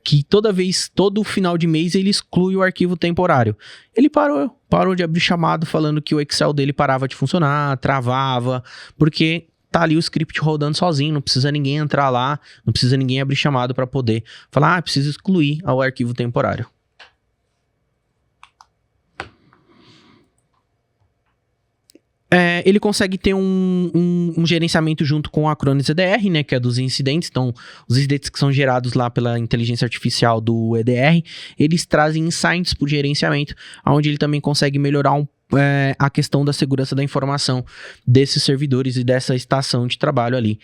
que todo final de mês ele exclui o arquivo temporário. Ele parou de abrir chamado falando que o Excel dele parava de funcionar, travava, porque tá ali o script rodando sozinho, não precisa ninguém entrar lá, não precisa ninguém abrir chamado para poder falar, precisa excluir o arquivo temporário. Ele consegue ter um gerenciamento junto com o Acronis EDR, né, que é dos incidentes. Então, os incidentes que são gerados lá pela inteligência artificial do EDR, eles trazem insights para o gerenciamento, onde ele também consegue melhorar a questão da segurança da informação desses servidores e dessa estação de trabalho ali,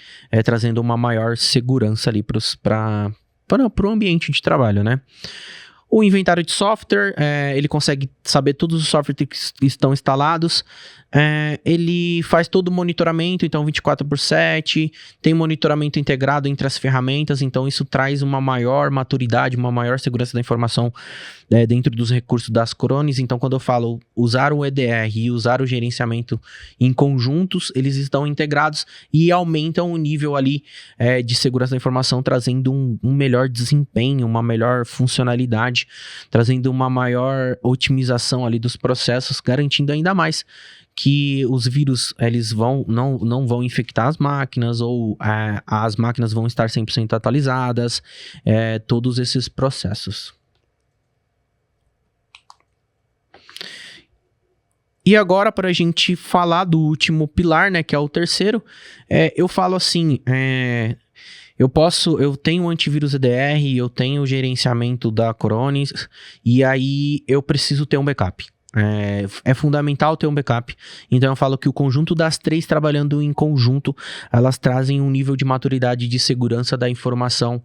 trazendo uma maior segurança ali para o ambiente de trabalho, né? O inventário de software, ele consegue saber todos os softwares que estão instalados, ele faz todo o monitoramento, então 24/7, tem monitoramento integrado entre as ferramentas, então isso traz uma maior maturidade, uma maior segurança da informação dentro dos recursos das Acronis. Então quando eu falo usar o EDR e usar o gerenciamento em conjuntos, eles estão integrados e aumentam o nível ali de segurança da informação, trazendo um melhor desempenho, uma melhor funcionalidade, trazendo uma maior otimização ali dos processos, garantindo ainda mais que os vírus eles não vão infectar as máquinas, ou as máquinas vão estar 100% atualizadas, todos esses processos. E agora, para a gente falar do último pilar, né, que é o terceiro, eu falo assim, eu tenho o antivírus EDR, eu tenho o gerenciamento da Acronis, e aí eu preciso ter um backup. É fundamental ter um backup. Então eu falo que o conjunto das três trabalhando em conjunto, elas trazem um nível de maturidade de segurança da informação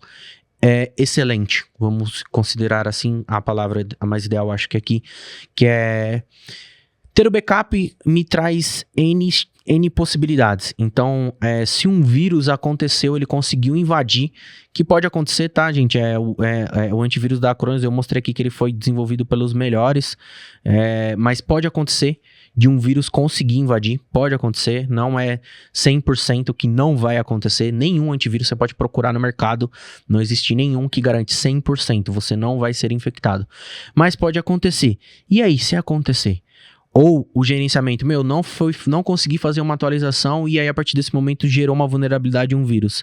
excelente. Vamos considerar assim a palavra a mais ideal, acho que aqui, que é... Ter o backup me traz N possibilidades. Então, se um vírus aconteceu, ele conseguiu invadir, que pode acontecer, tá, gente? O antivírus da Acronis, eu mostrei aqui que ele foi desenvolvido pelos melhores, mas pode acontecer de um vírus conseguir invadir, pode acontecer, não é 100% que não vai acontecer, nenhum antivírus você pode procurar no mercado, não existe nenhum que garante 100%, você não vai ser infectado, mas pode acontecer. E aí, se acontecer? Ou o gerenciamento, não consegui fazer uma atualização e aí a partir desse momento gerou uma vulnerabilidade, um vírus.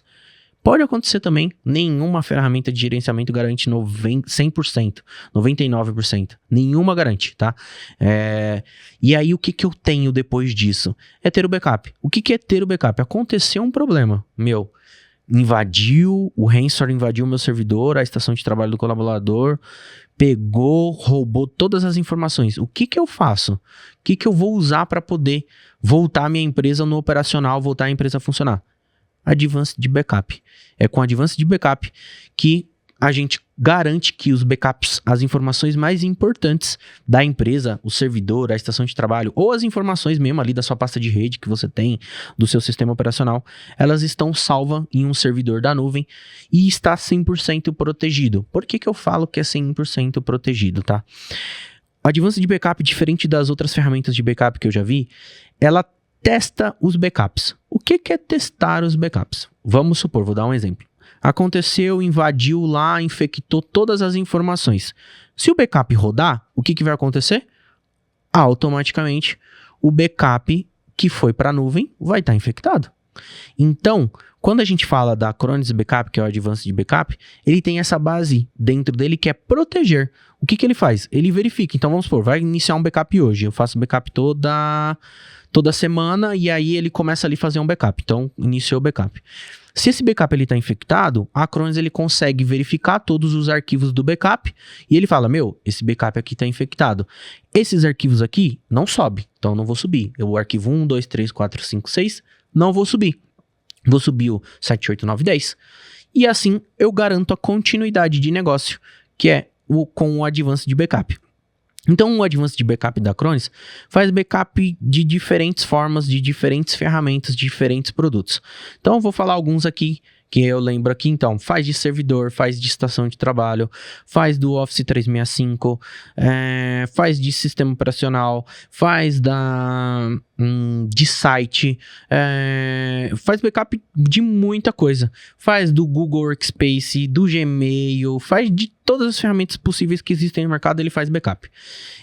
Pode acontecer também, nenhuma ferramenta de gerenciamento garante 100%, 99%, nenhuma garante, tá? E aí o que eu tenho depois disso? É ter o backup. O que é ter o backup? Aconteceu um problema, o ransomware invadiu o meu servidor, a estação de trabalho do colaborador, pegou, roubou todas as informações. O que eu faço? O que eu vou usar para poder voltar a minha empresa no operacional, voltar a empresa a funcionar? Advanced Backup. É com Advanced Backup que a gente garante que os backups, as informações mais importantes da empresa, o servidor, a estação de trabalho, ou as informações mesmo ali da sua pasta de rede que você tem, do seu sistema operacional, elas estão salvas em um servidor da nuvem e está 100% protegido. Por que eu falo que é 100% protegido, tá? O Advanced Backup, diferente das outras ferramentas de backup que eu já vi, ela testa os backups. O que é testar os backups? Vamos supor, vou dar um exemplo. Aconteceu, invadiu lá, infectou todas as informações. Se o backup rodar, o que vai acontecer? Automaticamente, o backup que foi para a nuvem vai estar infectado. Então, quando a gente fala da Acronis Backup, que é o Advanced Backup, ele tem essa base dentro dele que é proteger. O que ele faz? Ele verifica. Então, vamos supor, vai iniciar um backup hoje. Eu faço backup toda semana e aí ele começa ali a fazer um backup. Então, iniciou o backup. Se esse backup está infectado, a Acronis ele consegue verificar todos os arquivos do backup e ele fala, esse backup aqui está infectado. Esses arquivos aqui não sobe, então eu não vou subir. O arquivo 1, 2, 3, 4, 5, 6, não vou subir. Vou subir o 7, 8, 9, 10. E assim eu garanto a continuidade de negócio, que é com o Advanced Backup. Então, o Advanced Backup da Acronis faz backup de diferentes formas, de diferentes ferramentas, de diferentes produtos. Então, eu vou falar alguns aqui que eu lembro aqui. Então, faz de servidor, faz de estação de trabalho, faz do Office 365, faz de sistema operacional, faz de site, faz backup de muita coisa. Faz do Google Workspace, do Gmail, faz de todas as ferramentas possíveis que existem no mercado, ele faz backup.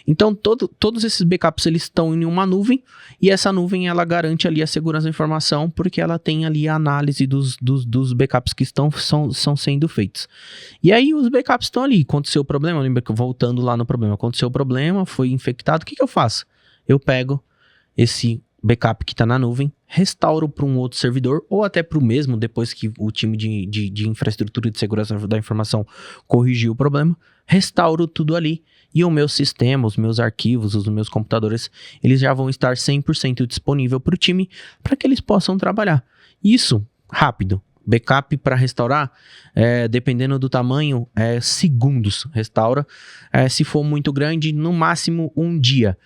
Então, todos esses backups, eles estão em uma nuvem, e essa nuvem, ela garante ali a segurança da informação, porque ela tem ali a análise dos backups que são sendo feitos. E aí, os backups estão ali. Aconteceu o problema, lembra que voltando lá no problema, aconteceu o problema, foi infectado, o que eu faço? Eu pego esse backup que está na nuvem, restauro para um outro servidor, ou até para o mesmo, depois que o time de infraestrutura e de segurança da informação corrigiu o problema, restauro tudo ali, e o meu sistema, os meus arquivos, os meus computadores, eles já vão estar 100% disponível para o time, para que eles possam trabalhar. Isso, rápido. Backup para restaurar, dependendo do tamanho, segundos restaura. Se for muito grande, no máximo um dia.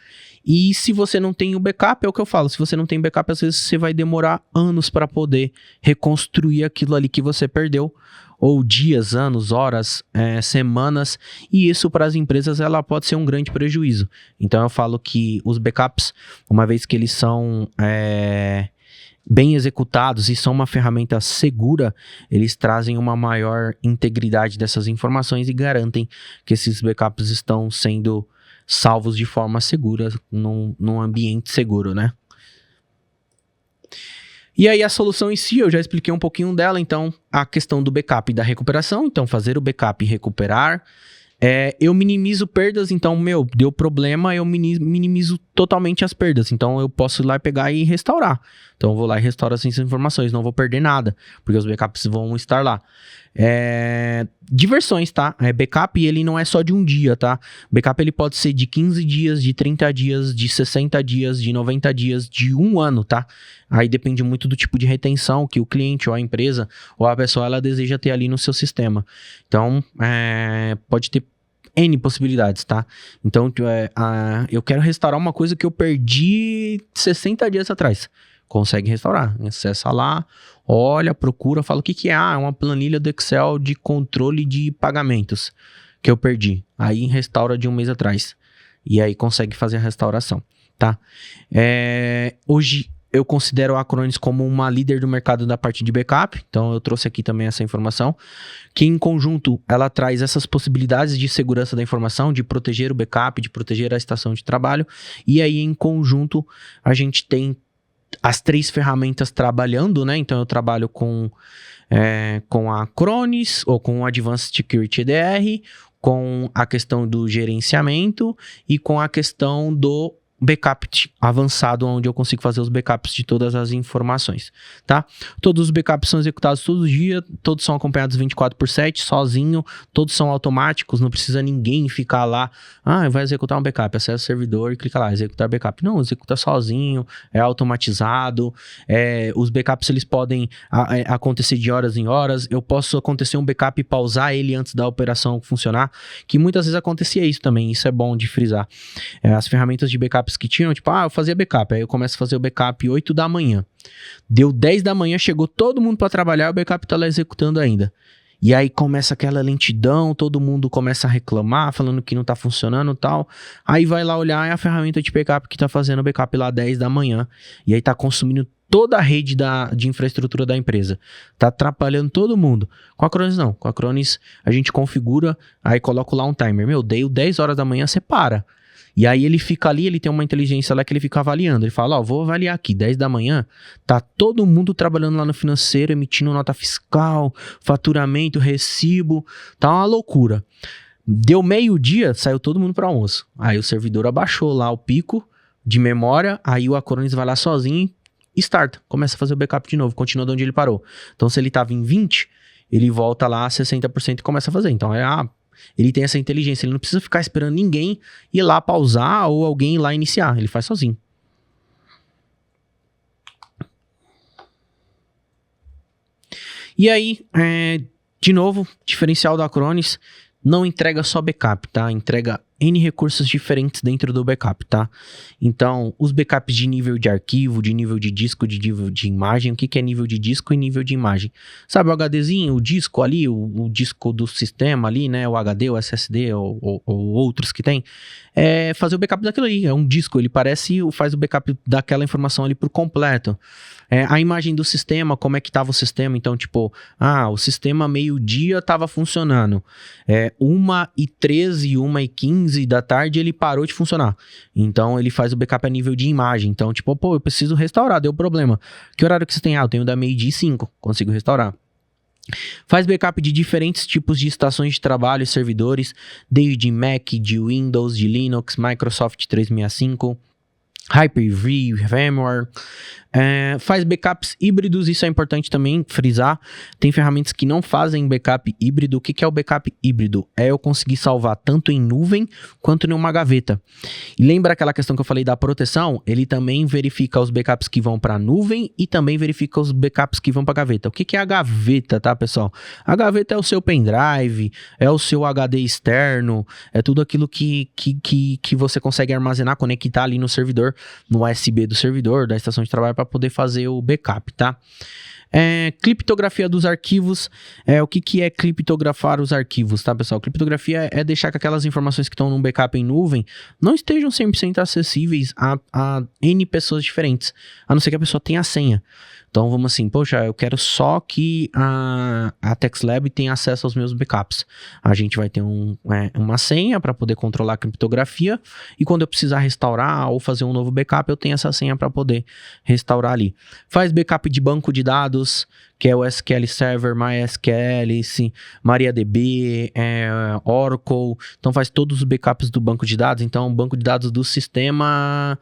E se você não tem o backup, é o que eu falo, se você não tem backup, às vezes você vai demorar anos para poder reconstruir aquilo ali que você perdeu, ou dias, anos, horas, semanas, e isso para as empresas ela pode ser um grande prejuízo. Então eu falo que os backups, uma vez que eles são bem executados e são uma ferramenta segura, eles trazem uma maior integridade dessas informações e garantem que esses backups estão sendo salvos de forma segura, num ambiente seguro, né? E aí a solução em si, eu já expliquei um pouquinho dela, então a questão do backup e da recuperação, então fazer o backup e recuperar. Eu minimizo perdas, então, deu problema, eu minimizo totalmente as perdas. Então, eu posso ir lá e pegar e restaurar. Então, eu vou lá e restauro essas informações, não vou perder nada, porque os backups vão estar lá. Diversões, tá? Backup, ele não é só de um dia, tá? Backup, ele pode ser de 15 dias, de 30 dias, de 60 dias, de 90 dias, de um ano, tá? Aí depende muito do tipo de retenção que o cliente ou a empresa ou a pessoa, ela deseja ter ali no seu sistema. Então, pode ter N possibilidades, tá? Então, eu quero restaurar uma coisa que eu perdi 60 dias atrás. Consegue restaurar. Acessa lá, olha, procura, fala o que é. É uma planilha do Excel de controle de pagamentos que eu perdi. Aí restaura de um mês atrás. E aí consegue fazer a restauração, tá? Hoje eu considero a Acronis como uma líder do mercado da parte de backup, então eu trouxe aqui também essa informação, que em conjunto ela traz essas possibilidades de segurança da informação, de proteger o backup, de proteger a estação de trabalho, e aí em conjunto a gente tem as 3 ferramentas trabalhando, né? Então eu trabalho com a Acronis, ou com o Advanced Security EDR, com a questão do gerenciamento e com a questão do backup avançado, onde eu consigo fazer os backups de todas as informações, tá? Todos os backups são executados todos os dias, todos são acompanhados 24/7, sozinho, todos são automáticos, não precisa ninguém ficar lá, vai executar um backup, acessa o servidor e clica lá, executar backup. Não, executa sozinho, é automatizado, os backups eles podem acontecer de horas em horas, eu posso acontecer um backup e pausar ele antes da operação funcionar, que muitas vezes acontecia isso também, isso é bom de frisar. As ferramentas de backup que tinham, tipo, eu fazia backup, aí eu começo a fazer o backup 8 da manhã, deu 10 da manhã, chegou todo mundo para trabalhar, o backup tá lá executando ainda, e aí começa aquela lentidão, todo mundo começa a reclamar, falando que não tá funcionando e tal, aí vai lá olhar, é a ferramenta de backup que tá fazendo o backup lá 10 da manhã, e aí tá consumindo toda a rede de infraestrutura da empresa, tá atrapalhando todo mundo. Com a Acronis não, com a Acronis a gente configura, aí coloco lá um timer, deu 10 horas da manhã, você para. E aí ele fica ali, ele tem uma inteligência lá que ele fica avaliando. Ele fala, vou avaliar aqui, 10 da manhã, tá todo mundo trabalhando lá no financeiro, emitindo nota fiscal, faturamento, recibo, tá uma loucura. Deu meio-dia, saiu todo mundo para almoço. Aí o servidor abaixou lá o pico de memória, aí o Acronis vai lá sozinho e starta, começa a fazer o backup de novo, continua de onde ele parou. Então se ele tava em 20, ele volta lá a 60% e começa a fazer. Então ele tem essa inteligência, ele não precisa ficar esperando ninguém ir lá pausar ou alguém ir lá iniciar, ele faz sozinho. E aí, de novo, diferencial da Acronis, não entrega só backup, tá? Entrega N recursos diferentes dentro do backup, tá? Então, os backups de nível de arquivo, de nível de disco, de nível de imagem. O que é nível de disco e nível de imagem? Sabe o HDzinho, o disco ali, o disco do sistema ali, né? O HD, o SSD ou outros que tem. É fazer o backup daquilo ali. É um disco, ele faz o backup daquela informação ali por completo. A imagem do sistema, como é que estava o sistema. Então, tipo, o sistema meio-dia estava funcionando. 1h13, 1h15 da tarde, ele parou de funcionar. Então, ele faz o backup a nível de imagem. Então, tipo, eu preciso restaurar, deu problema. Que horário que você tem? Eu tenho da meio-dia e 5, consigo restaurar. Faz backup de diferentes tipos de estações de trabalho e servidores, desde Mac, de Windows, de Linux, Microsoft 365, Hyper-V, VMware. Faz backups híbridos, isso é importante também frisar. Tem ferramentas que não fazem backup híbrido. O que é o backup híbrido? É eu conseguir salvar tanto em nuvem quanto em uma gaveta. E lembra aquela questão que eu falei da proteção? Ele também verifica os backups que vão para a nuvem e também verifica os backups que vão para a gaveta. O que é a gaveta, tá, pessoal? A gaveta é o seu pendrive, é o seu HD externo, é tudo aquilo que você consegue armazenar, conectar ali no servidor, no USB do servidor, da estação de trabalho, para poder fazer o backup, tá? Criptografia dos arquivos. O que é criptografar os arquivos, tá, pessoal? Criptografia é deixar que aquelas informações que estão num backup em nuvem não estejam 100% acessíveis a N pessoas diferentes, a não ser que a pessoa tenha a senha. Então, vamos assim, poxa, eu quero só que a TextLab tenha acesso aos meus backups. A gente vai ter uma senha para poder controlar a criptografia, e quando eu precisar restaurar ou fazer um novo backup, eu tenho essa senha para poder restaurar ali. Faz backup de banco de dados, que é o SQL Server, MySQL, MariaDB, Oracle. Então, faz todos os backups do banco de dados. Então, banco de dados do sistema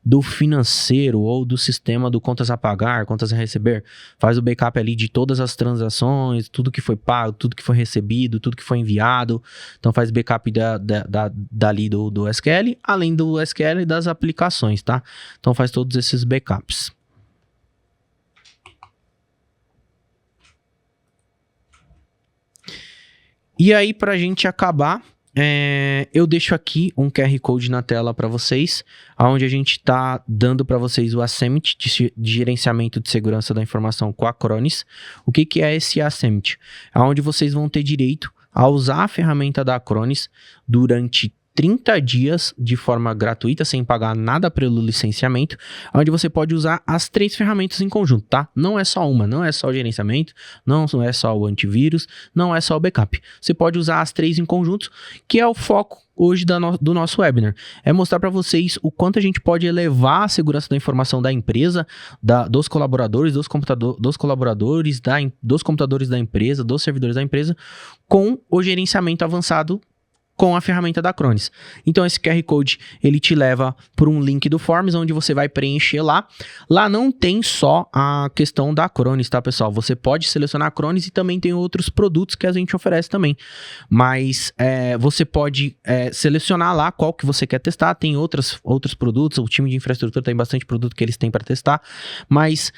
do financeiro ou do sistema do contas a pagar, contas a receber. Faz o backup ali de todas as transações, tudo que foi pago, tudo que foi recebido, tudo que foi enviado. Então faz backup dali do SQL, além do SQL e das aplicações, tá? Então faz todos esses backups. E aí, pra gente acabar, eu deixo aqui um QR Code na tela para vocês, onde a gente está dando para vocês o Acemit de gerenciamento de segurança da informação com a Acronis. O que é esse Acemit? É onde vocês vão ter direito a usar a ferramenta da Acronis durante 30 dias de forma gratuita, sem pagar nada pelo licenciamento, onde você pode usar as 3 ferramentas em conjunto, tá? Não é só uma, não é só o gerenciamento, não é só o antivírus, não é só o backup. Você pode usar as 3 em conjunto, que é o foco hoje do nosso webinar. É mostrar para vocês o quanto a gente pode elevar a segurança da informação da empresa, dos colaboradores, dos colaboradores, dos computadores da empresa, dos servidores da empresa, com o gerenciamento avançado com a ferramenta da Acronis. Então esse QR Code, ele te leva por um link do Forms, onde você vai preencher lá. Lá não tem só a questão da Acronis, tá, pessoal? Você pode selecionar a Acronis e também tem outros produtos que a gente oferece também. Mas você pode selecionar lá qual que você quer testar. Tem outros produtos, o time de infraestrutura tem bastante produto que eles têm para testar. Mas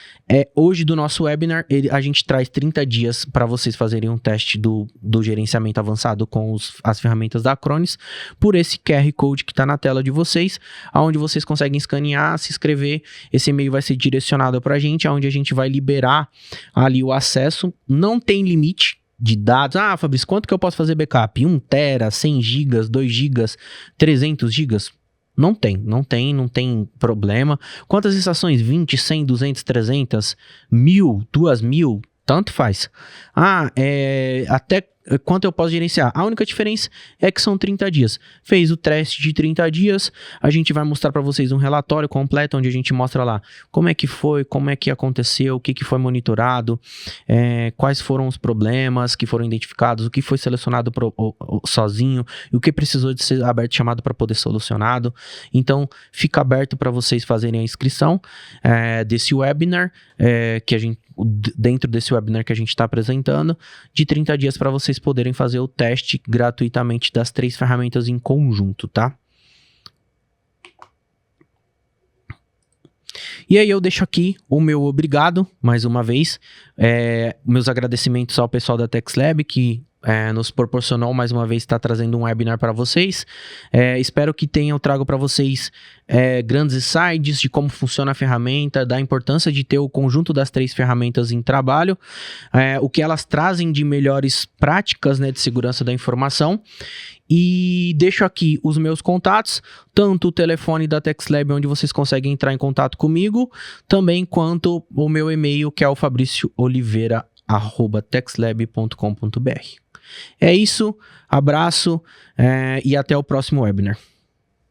hoje do nosso webinar, a gente traz 30 dias para vocês fazerem um teste do gerenciamento avançado com as ferramentas da Acronis, por esse QR Code que está na tela de vocês, onde vocês conseguem escanear, se inscrever. Esse e-mail vai ser direcionado para a gente, onde a gente vai liberar ali o acesso. Não tem limite de dados. Fabrício, quanto que eu posso fazer backup? 1 tera, 100 gigas, 2 gigas, 300 gigas? Não tem problema. Quantas estações? 20, 100, 200, 300, 1000, 2000? Tanto faz. Até quanto eu posso gerenciar? A única diferença é que são 30 dias. Fez o teste de 30 dias, a gente vai mostrar para vocês um relatório completo, onde a gente mostra lá como é que foi, como é que aconteceu, o que foi monitorado, quais foram os problemas que foram identificados, o que foi selecionado sozinho, e o que precisou de ser aberto chamado para poder solucionado. Então, fica aberto para vocês fazerem a inscrição desse webinar, dentro desse webinar que a gente está apresentando, de 30 dias para vocês poderem fazer o teste gratuitamente das 3 ferramentas em conjunto, tá? E aí eu deixo aqui o meu obrigado, mais uma vez, meus agradecimentos ao pessoal da TechSlab, que nos proporcionou mais uma vez estar trazendo um webinar para vocês. Espero que eu trago para vocês grandes insights de como funciona a ferramenta, da importância de ter o conjunto das 3 ferramentas em trabalho, o que elas trazem de melhores práticas, né, de segurança da informação. E deixo aqui os meus contatos, tanto o telefone da TechSlab, onde vocês conseguem entrar em contato comigo, também quanto o meu e-mail, que é o fabriciooliveira@techslab.com.br. É isso, abraço e até o próximo webinar.